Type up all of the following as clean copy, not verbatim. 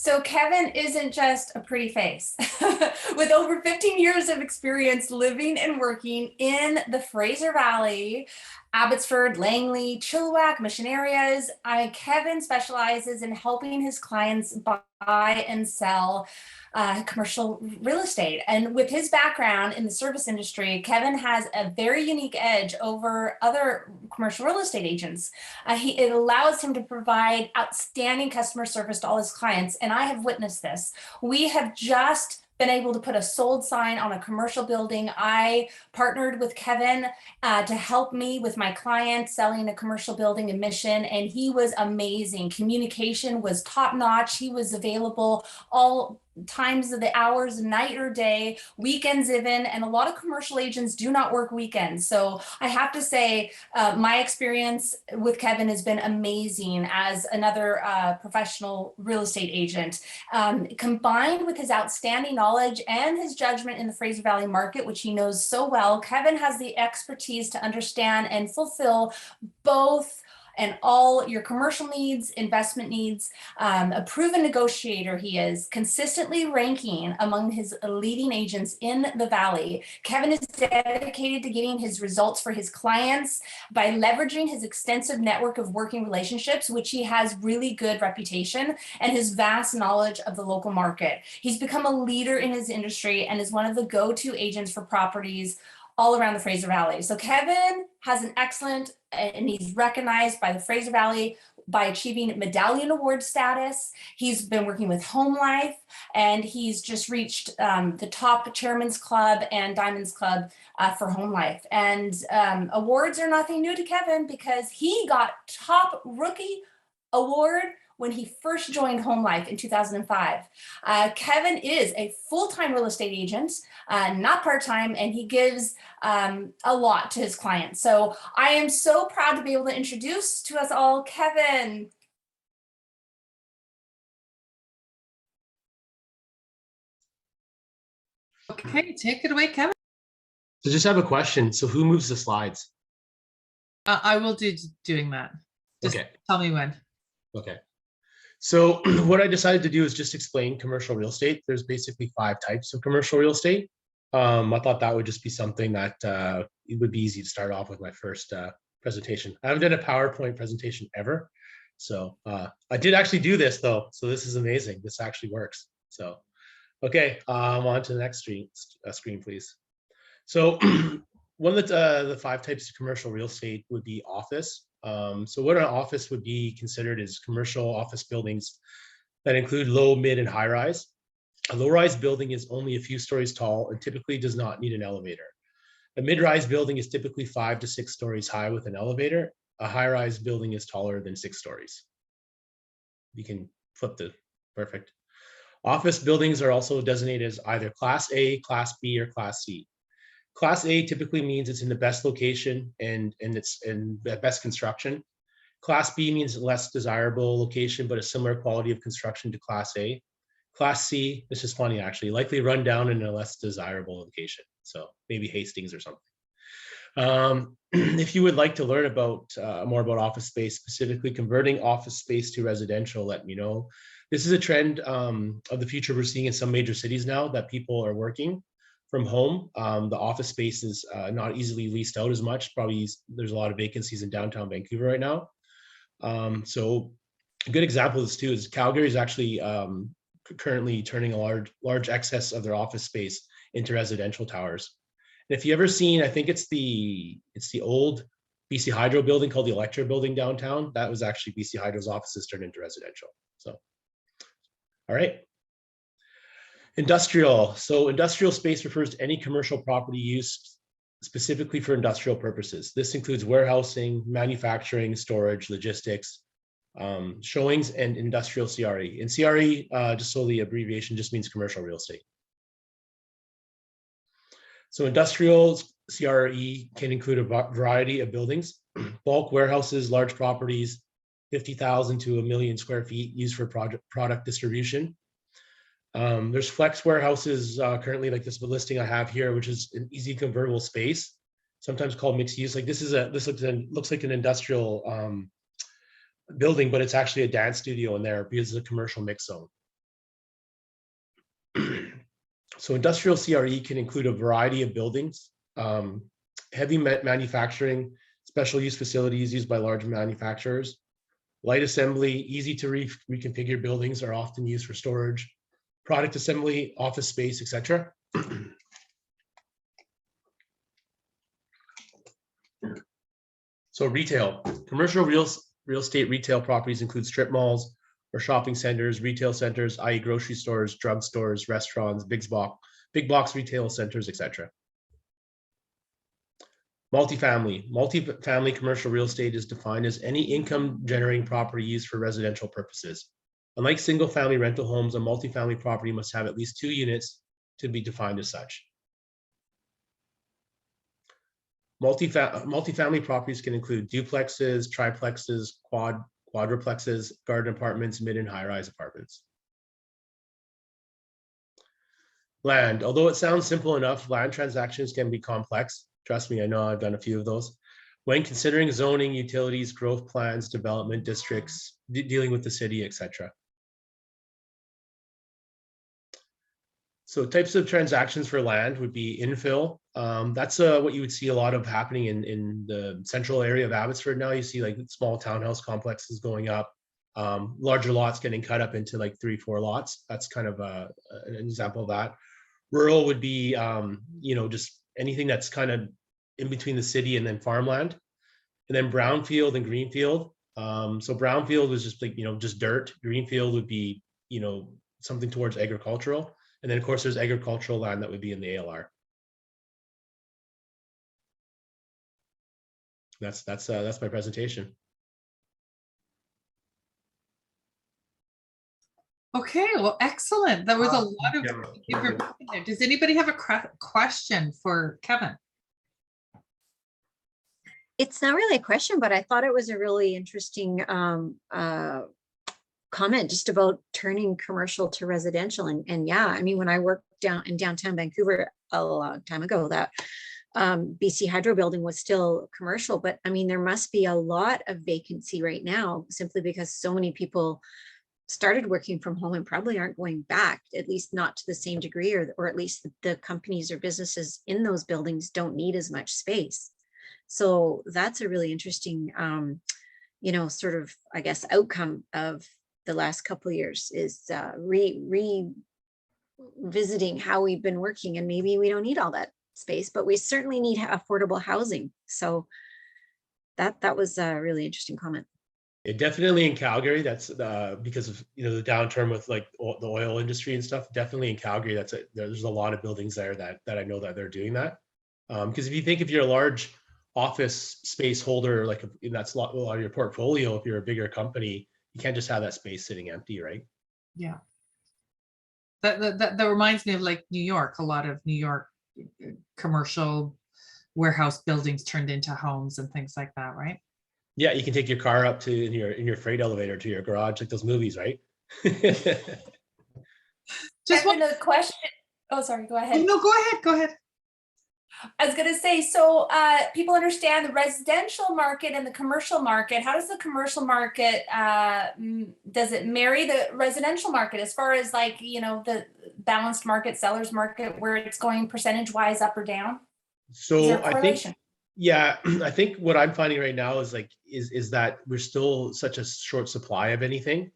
So Kevin isn't just a pretty face. With over 15 years of experience living and working in the Fraser Valley, Abbotsford, Langley, Chilliwack, Mission areas, Kevin specializes in helping his clients buy and sell commercial real estate. And with his background in the service industry, Kevin has a very unique edge over other commercial real estate agents. It allows him to provide outstanding customer service to all his clients. And I have witnessed this. We have just been able to put a sold sign on a commercial building. I partnered with Kevin to help me with my client selling a commercial building in Mission, and he was amazing. Communication was top notch. He was available all times of the hours, night or day, weekends even, and a lot of commercial agents do not work weekends. So I have to say, my experience with Kevin has been amazing as another professional real estate agent. Combined with his outstanding knowledge and his judgment in the Fraser Valley market, which he knows so well, Kevin has the expertise to understand and fulfill both and all your commercial needs, investment needs. A proven negotiator he is, consistently ranking among his leading agents in the Valley. Kevin is dedicated to getting his results for his clients by leveraging his extensive network of working relationships, which he has really good reputation, and his vast knowledge of the local market. He's become a leader in his industry and is one of the go-to agents for properties all around the Fraser Valley. So Kevin has an excellent, and he's recognized by the Fraser Valley by achieving medallion award status. He's been working with HOMELIFE, and he's just reached the top Chairman's Club and Diamonds Club for HOMELIFE. And awards are nothing new to Kevin because he got top rookie award when he first joined HOMELIFE in 2005. Kevin is a full-time real estate agent, not part-time, and he gives a lot to his clients. So I am so proud to be able to introduce to us all Kevin. Okay, take it away, Kevin. So just have a question. So who moves the slides? I will do doing that. Just okay. Tell me when. Okay. So what I decided to do is just explain commercial real estate. There's basically 5 types of commercial real estate. I thought that would just be something that it would be easy to start off with my first presentation. I haven't done a PowerPoint presentation ever. So I did actually do this though. So this is amazing. This actually works. So, okay, on to the next screen, please. So one of the 5 types of commercial real estate would be office. So what an office would be considered is commercial office buildings that include low, mid, and high rise. A low-rise building is only a few stories tall and typically does not need an elevator. A mid-rise building is typically 5 to 6 stories high with an elevator. A high-rise building is taller than 6 stories. You can flip the perfect. Office buildings are also designated as either Class A, Class B, or Class C. Class A typically means it's in the best location and it's in the best construction. Class B means less desirable location, but a similar quality of construction to Class A. Class C, this is funny actually, likely run down in a less desirable location. So maybe Hastings or something. If you would like to learn about more about office space, specifically converting office space to residential, let me know. This is a trend of the future we're seeing in some major cities now that people are working from home. The office space is not easily leased out as much. Probably there's a lot of vacancies in downtown Vancouver right now. So a good example of this too is Calgary is actually currently turning a large excess of their office space into residential towers. And if you ever seen, I think it's the old BC Hydro building called the Electra building downtown. That was actually BC Hydro's offices turned into residential. So, all right. Industrial. So industrial space refers to any commercial property used specifically for industrial purposes. This includes warehousing, manufacturing, storage, logistics, showings, and industrial CRE. And CRE, just so the abbreviation, just means commercial real estate. So industrial CRE can include a variety of buildings, bulk warehouses, large properties, 50,000 to 1,000,000 square feet used for product distribution. There's flex warehouses currently, like this listing I have here, which is an easy convertible space, sometimes called mixed use. Like this looks like an industrial building, but it's actually a dance studio in there because it's a commercial mix zone. So industrial CRE can include a variety of buildings, heavy manufacturing, special use facilities used by large manufacturers, light assembly, easy to reconfigure buildings are often used for storage, product assembly, office space, etc. So retail, commercial real estate retail properties include strip malls or shopping centers, retail centers, i.e. grocery stores, drug stores, restaurants, big box retail centers, etc. Multifamily commercial real estate is defined as any income generating property used for residential purposes. Unlike single family rental homes, a multifamily property must have at least 2 units to be defined as such. Multifamily properties can include duplexes, triplexes, quadruplexes, garden apartments, mid and high-rise apartments. Land, although it sounds simple enough, land transactions can be complex. Trust me, I know I've done a few of those. When considering zoning, utilities, growth plans, development districts, dealing with the city, etc. So types of transactions for land would be infill. That's what you would see a lot of happening in the central area of Abbotsford now. You see like small townhouse complexes going up, larger lots getting cut up into like 3-4 lots. That's kind of an example of that. Rural would be, just anything that's kind of in between the city and then farmland. And then brownfield and greenfield. So brownfield was just like, just dirt. Greenfield would be, something towards agricultural. And then of course there's agricultural land that would be in the ALR. That's my presentation. Okay, well, excellent. That was a lot of information there. Does anybody have a question for Kevin? It's not really a question, but I thought it was a really interesting comment just about turning commercial to residential. And yeah, I mean, when I worked in downtown Vancouver a long time ago, that BC Hydro building was still commercial, but I mean, there must be a lot of vacancy right now simply because so many people started working from home and probably aren't going back, at least not to the same degree, or at least the companies or businesses in those buildings don't need as much space. So that's a really interesting, sort of, I guess, outcome of the last couple of years is revisiting how we've been working, and maybe we don't need all that space, but we certainly need affordable housing. So that was a really interesting comment. It definitely in Calgary, that's because of the downturn with like the oil industry and stuff. Definitely in Calgary, there's a lot of buildings there that I know that they're doing that. Because if you're a large office space holder, like that's a lot of your portfolio, if you're a bigger company, you can't just have that space sitting empty, right? Yeah. That reminds me of like New York. A lot of New York commercial warehouse buildings turned into homes and things like that, right? Yeah, you can take your car up to in your freight elevator to your garage, like those movies, right? Just one question. Oh, sorry, go ahead. No, go ahead. I was going to say, so people understand the residential market and the commercial market. How does the commercial market, does it marry the residential market as far as like, the balanced market, seller's market, where it's going percentage wise up or down? So I think, yeah, I think what I'm finding right now is that we're still such a short supply of anything.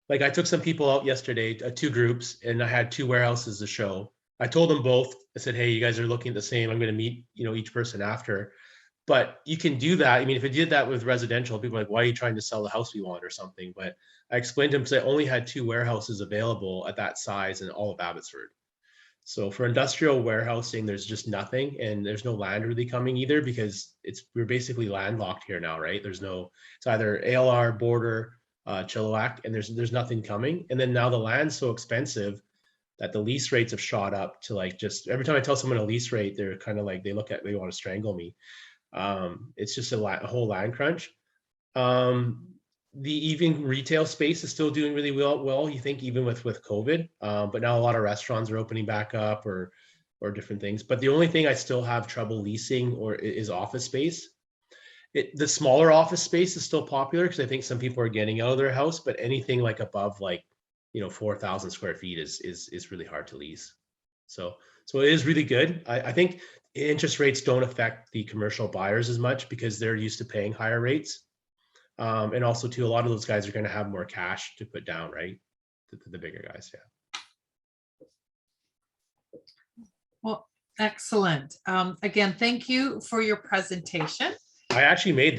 Like I took some people out yesterday, 2 groups, and I had 2 warehouses to show. I told them both, I said, hey, you guys are looking at the same. I'm going to meet, each person after. But you can do that. I mean, if I did that with residential, people are like, why are you trying to sell the house we want or something? But I explained to them because I only had 2 warehouses available at that size in all of Abbotsford. So for industrial warehousing, there's just nothing, and there's no land really coming either because we're basically landlocked here now, right? It's either ALR, border, Chilliwack, and there's nothing coming. And then now the land's so expensive that the lease rates have shot up to like, just every time I tell someone a lease rate, they're kind of like, they want to strangle me. It's just a whole land crunch. The even retail space is still doing really well, you think, even with COVID, but now a lot of restaurants are opening back up or different things. But the only thing I still have trouble leasing is office space. The smaller office space is still popular because I think some people are getting out of their house, but anything like above 4,000 square feet is really hard to lease. So it is really good. I think interest rates don't affect the commercial buyers as much because they're used to paying higher rates. And also too, a lot of those guys are going to have more cash to put down, right? The bigger guys, yeah. Well, excellent. Again, thank you for your presentation. I actually made